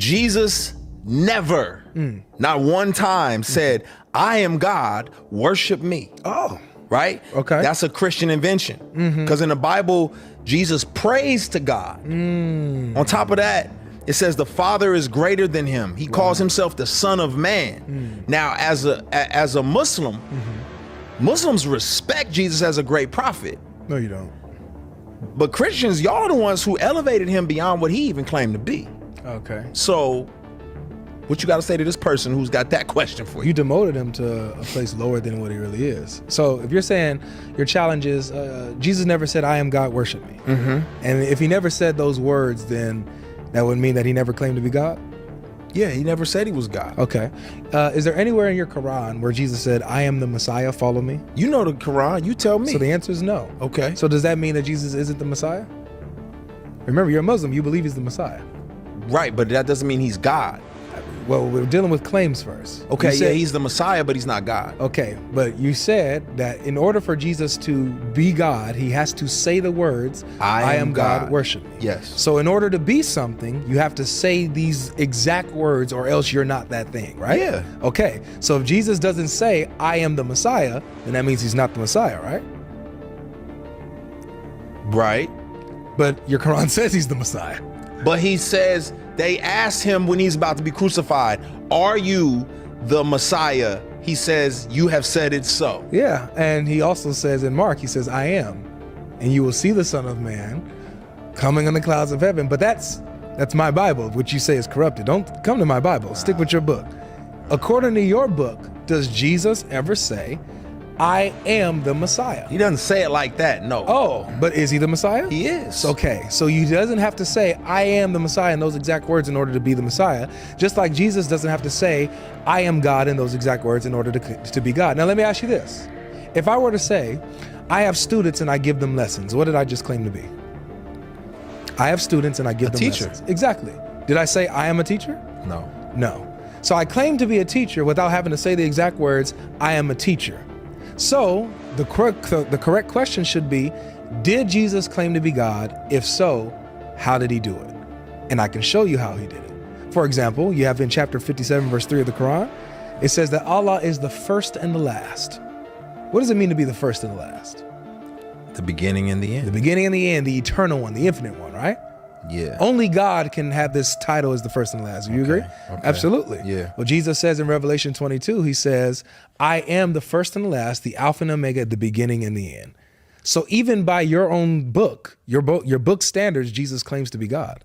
Jesus never, not one time said, I am God, worship me. Oh, Right? Okay. That's a Christian invention. Because in the Bible, Jesus prays to God. On top of that, it says the Father is greater than him. He calls himself the Son of Man. Now, as a Muslim, Muslims respect Jesus as a great prophet. no, you don't. But Christians, y'all are the ones who elevated him beyond what he even claimed to be. Okay. So what you got to say to this person who's got that question for you? You demoted him to a place lower than what he really is. So if you're saying your challenge is, Jesus never said, I am God, worship me. And if he never said those words, then that would mean that he never claimed to be God? Yeah, he never said he was God. Okay. Is there anywhere in your Quran where Jesus said, I am the Messiah, follow me? You know the Quran, you tell me. So the answer is no. Okay. So does that mean that Jesus isn't the Messiah? Remember, you're a Muslim, you believe he's the Messiah. Right, but that doesn't mean he's God. Well, we're dealing with claims first. Okay, You said- yeah, he's the Messiah, but he's not God. Okay, but you said that in order for Jesus to be God, he has to say the words, I am God, worship me. Yes. So in order to be something, you have to say these exact words or else you're not that thing, right? Yeah. Okay, so if Jesus doesn't say, I am the Messiah, then that means he's not the Messiah, right? Right. But your Quran says he's the Messiah. But he says, they asked him when he's about to be crucified, are you the Messiah? He says, you have said it so. Yeah, and he also says in Mark, he says, I am, and you will see the Son of Man coming on the clouds of heaven. But that's my Bible, which you say is corrupted. Don't come to my Bible, stick with your book. According to your book, does Jesus ever say, I am the Messiah? He doesn't say it like that, no. Oh, but is he the Messiah? He is. Okay, so he doesn't have to say, I am the Messiah in those exact words in order to be the Messiah, just like Jesus doesn't have to say, I am God in those exact words in order to be God. Now let me ask you this. If I were to say, I have students and I give them lessons, what did I just claim to be? I have students and I give them teacher. lessons. Exactly. Did I say I am a teacher? No. No. So I claim to be a teacher without having to say the exact words, I am a teacher. So the correct question should be, did Jesus claim to be God? If so, how did he do it? And I can show you how he did it. For example, you have in chapter 57, verse 3 of the Quran, it says that Allah is the first and the last. What does it mean to be the first and the last? The beginning and the The end. beginning and the end, the eternal one, the infinite one, right? Yeah. Only God can have this title as the first and last. Do you agree? okay. Absolutely. Yeah. Well, Jesus says in Revelation 22, he says, I am the first and the last, the Alpha and Omega, the beginning and the end. So even by your own book, your book standards, Jesus claims to be God.